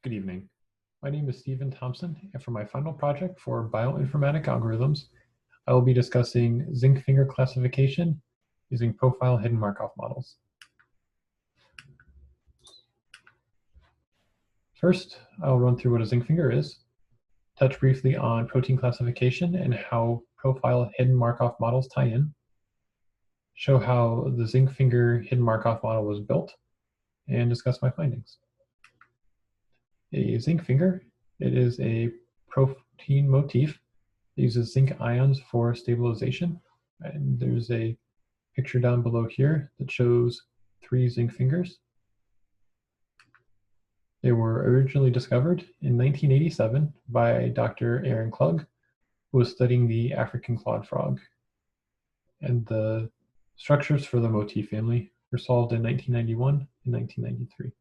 Good evening. My name is Stephen Thompson, and for my final project for bioinformatic algorithms, I will be discussing zinc finger classification using profile hidden Markov models. First, I'll run through what a zinc finger is, touch briefly on protein classification and how profile hidden Markov models tie in, show how the zinc finger hidden Markov model was built, and discuss my findings. A zinc finger, it is a protein motif that uses zinc ions for stabilization. And there's a picture down below here that shows 3 zinc fingers. They were originally discovered in 1987 by Dr. Aaron Klug, who was studying the African clawed frog. And the structures for the motif family were solved in 1991 and 1993.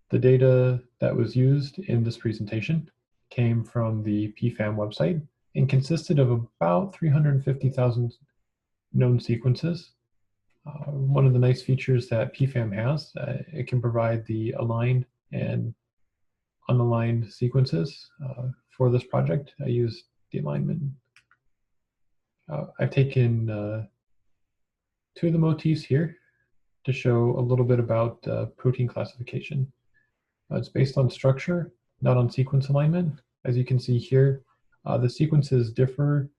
The data that was used in this presentation came from the PFAM website and consisted of about 350,000 known sequences. One of the nice features that PFAM has, it can provide the aligned and unaligned sequences. For this project, I used the alignment. I've taken 2 of the motifs here to show a little bit about protein classification. It's based on structure, not on sequence alignment. As you can see here, the sequences differ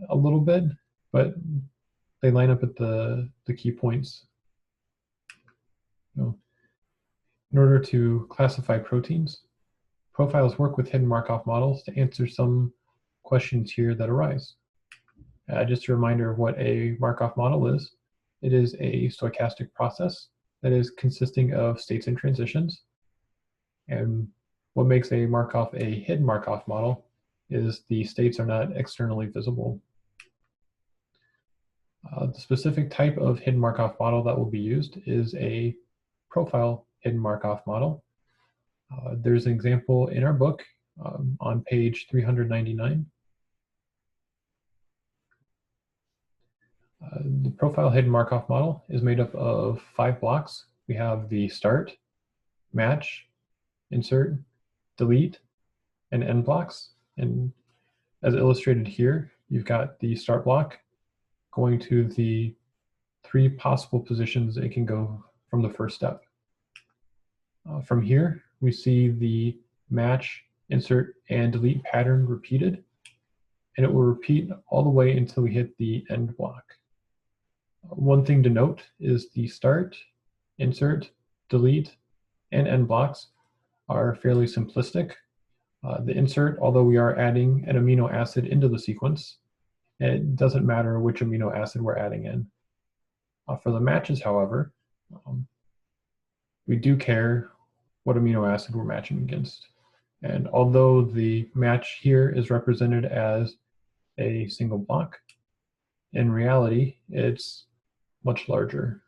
a little bit, but they line up at the key points. In order to classify proteins, profiles work with hidden Markov models to answer some questions here that arise. Just a reminder of what a Markov model is. It is a stochastic process that is consisting of states and transitions. And what makes a Markov a hidden Markov model is the states are not externally visible. The specific type of hidden Markov model that will be used is a profile hidden Markov model. There's an example in our book on page 399. The profile hidden Markov model is made up of 5 blocks. We have the start, match, insert, delete, and end blocks. And as illustrated here, you've got the start block going to the 3 possible positions it can go from the first step. From here, we see the match, insert, and delete pattern repeated, and it will repeat all the way until we hit the end block. One thing to note is the start, insert, delete, and end blocks are fairly simplistic. The insert, although we are adding an amino acid into the sequence, it doesn't matter which amino acid we're adding in. For the matches, however, we do care what amino acid we're matching against. And although the match here is represented as a single block, in reality, it's much larger.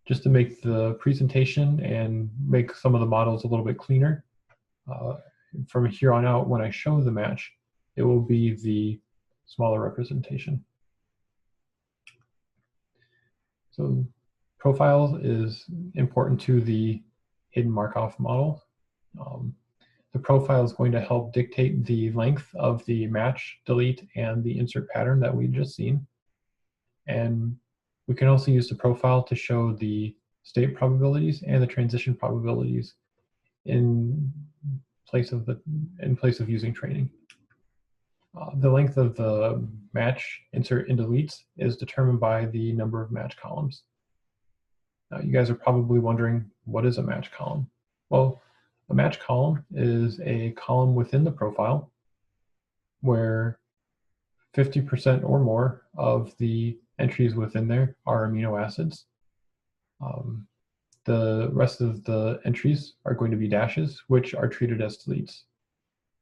Just to make the presentation and make some of the models a little bit cleaner, from here on out, when I show the match, it will be the smaller representation. So profile is important to the hidden Markov model. The profile is going to help dictate the length of the match, delete, and the insert pattern that we just seen. And we can also use the profile to show the state probabilities and the transition probabilities in place of using training. The length of the match, insert, and deletes is determined by the number of match columns. Now, you guys are probably wondering, what is a match column? Well, a match column is a column within the profile where 50% or more of the entries within there are amino acids. The rest of the entries are going to be dashes, which are treated as deletes.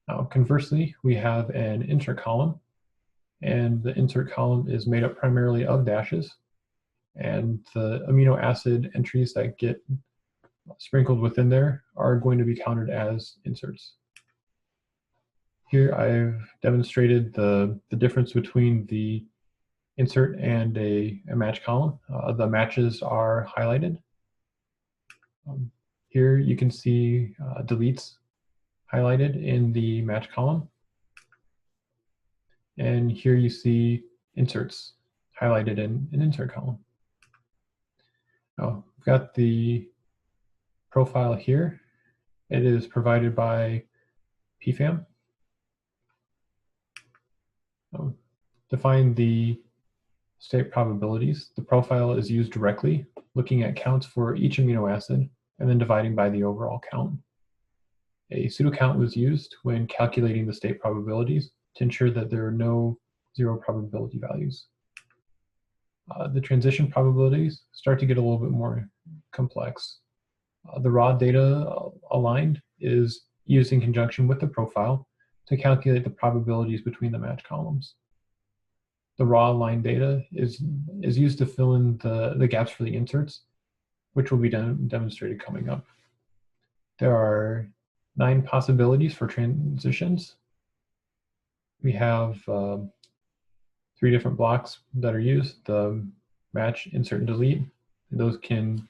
Now, conversely, we have an insert column, and the insert column is made up primarily of dashes, and the amino acid entries that get sprinkled within there are going to be counted as inserts. Here I've demonstrated the difference between the insert and a match column. The matches are highlighted. Here you can see deletes highlighted in the match column. And here you see inserts highlighted in an insert column. Oh, we've got the profile here. It is provided by PFAM. To find the state probabilities, the profile is used directly, looking at counts for each amino acid and then dividing by the overall count. A pseudo count was used when calculating the state probabilities to ensure that there are no zero probability values. The transition probabilities start to get a little bit more complex. The raw data aligned is used in conjunction with the profile to calculate the probabilities between the match columns. The raw aligned data is used to fill in the gaps for the inserts, which will be demonstrated coming up. There are 9 possibilities for transitions. We have 3 different blocks that are used: the match, insert, and delete. And those can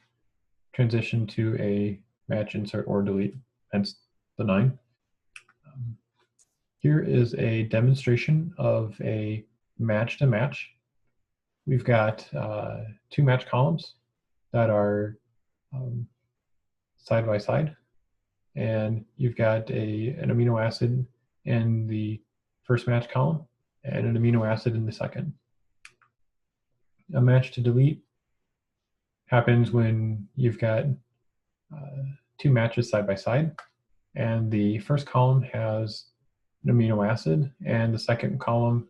transition to a match, insert, or delete, hence the 9. Here is a demonstration of a match to match. We've got 2 match columns that are side by side, and you've got an amino acid in the first match column and an amino acid in the second. A match to delete happens when you've got 2 matches side by side, and the first column has an amino acid and the second column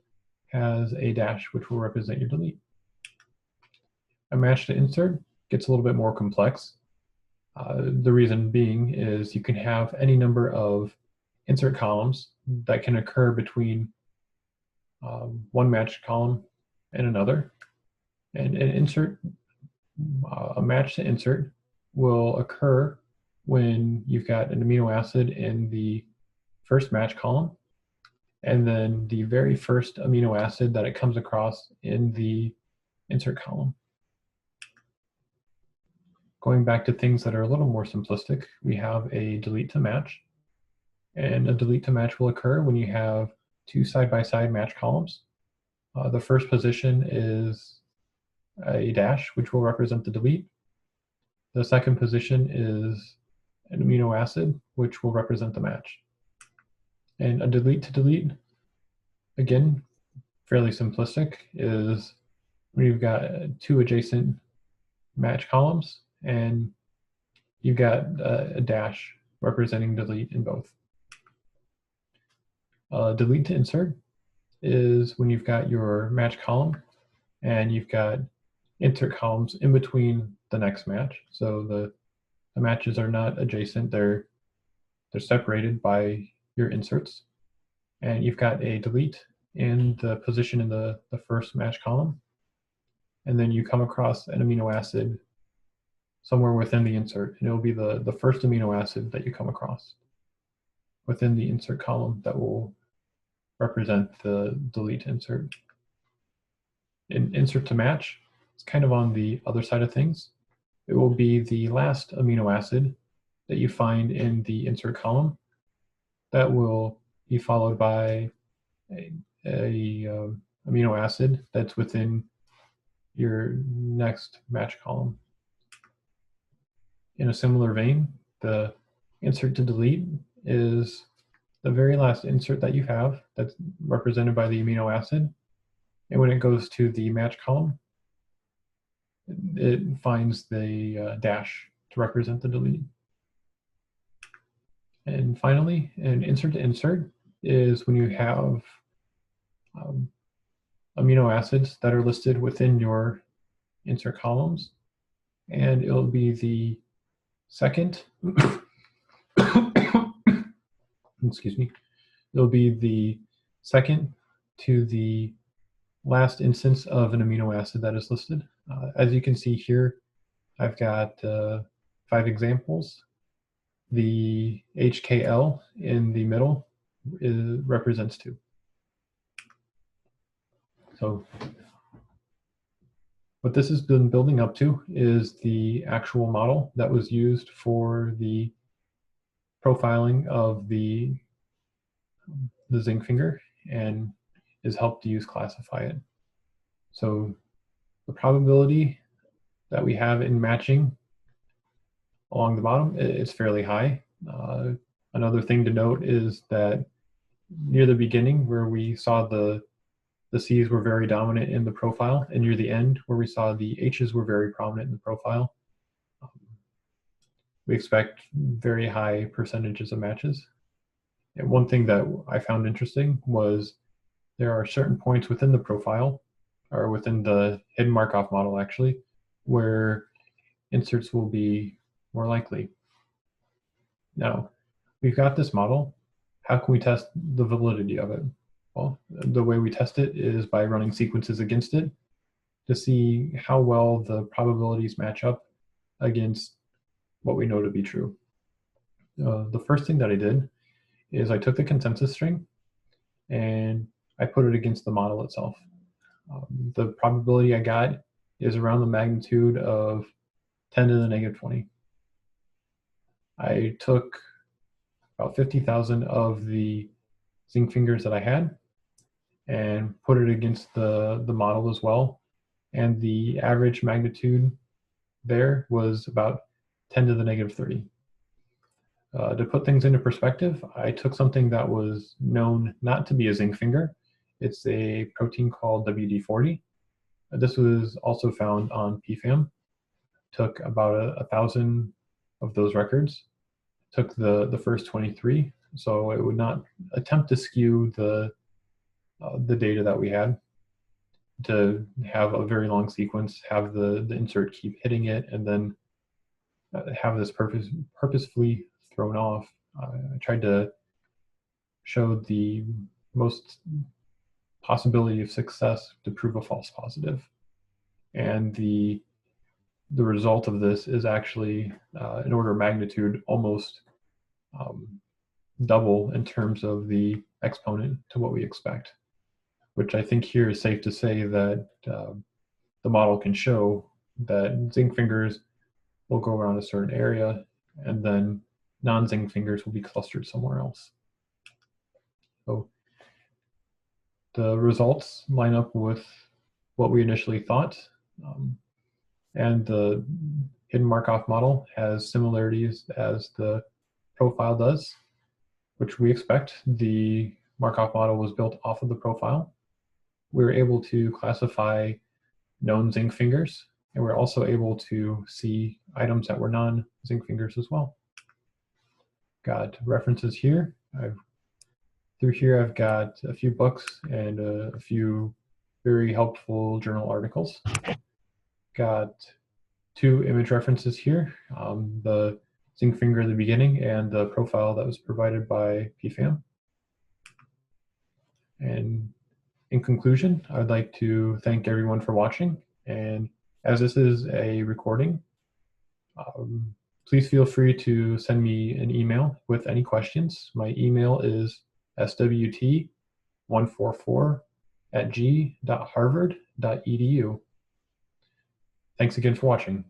has a dash, which will represent your delete. A match to insert gets a little bit more complex. The reason being is you can have any number of insert columns that can occur between one match column and another. And a match to insert will occur when you've got an amino acid in the first match column, and then the very first amino acid that it comes across in the insert column. Going back to things that are a little more simplistic, we have a delete to match. And a delete to match will occur when you have 2 side-by-side match columns. The first position is a dash, which will represent the delete. The second position is an amino acid, which will represent the match. And a delete to delete, again, fairly simplistic, is when you've got 2 adjacent match columns and you've got a dash representing delete in both. Delete to insert is when you've got your match column and you've got insert columns in between the next match. So the matches are not adjacent, they're separated by your inserts. And you've got a delete in the position in the first match column. And then you come across an amino acid somewhere within the insert, and it'll be the first amino acid that you come across within the insert column that will represent the delete insert. In insert to match, it's kind of on the other side of things. It will be the last amino acid that you find in the insert column that will be followed by a amino acid that's within your next match column. In a similar vein, the insert to delete is the very last insert that you have that's represented by the amino acid. And when it goes to the match column, it finds the dash to represent the delete. And finally, an insert to insert is when you have amino acids that are listed within your insert columns, and it'll be the second, excuse me, it'll be the second to the last instance of an amino acid that is listed. As you can see here, I've got 5 examples. The HKL in the middle represents 2. So What this has been building up to is the actual model that was used for the profiling of the zinc finger and is helped use classify it. So the probability that we have in matching along the bottom, it's fairly high. Another thing to note is that near the beginning where we saw the C's were very dominant in the profile, and near the end where we saw the H's were very prominent in the profile, we expect very high percentages of matches. And one thing that I found interesting was there are certain points within the profile, or within the hidden Markov model actually, where inserts will be more likely. Now, we've got this model. How can we test the validity of it? Well, the way we test it is by running sequences against it to see how well the probabilities match up against what we know to be true. The first thing that I did is I took the consensus string and I put it against the model itself. The probability I got is around the magnitude of 10 to the negative 20. I took about 50,000 of the zinc fingers that I had and put it against the model as well. And the average magnitude there was about 10 to the negative 30. To put things into perspective, I took something that was known not to be a zinc finger. It's a protein called WD40. This was also found on PFAM. Took about 1,000 of those records. Took the first 23, so it would not attempt to skew the data that we had, to have a very long sequence, have the insert keep hitting it, and then have this purposefully thrown off. I tried to show the most possibility of success to prove a false positive. And the result of this is actually an order of magnitude almost double in terms of the exponent to what we expect, which I think here is safe to say that the model can show that zinc fingers will go around a certain area and then non-zinc fingers will be clustered somewhere else. So the results line up with what we initially thought, and the hidden Markov model has similarities as the profile does, which we expect. The Markov model was built off of the profile. We were able to classify known zinc fingers, and we're also able to see items that were non-zinc fingers as well. Got references here. Through here, I've got a few books and a few very helpful journal articles. Got 2 image references here, the zinc finger at the beginning and the profile that was provided by PFAM. And in conclusion, I'd like to thank everyone for watching. And as this is a recording, please feel free to send me an email with any questions. My email is swt144@g.harvard.edu. Thanks again for watching.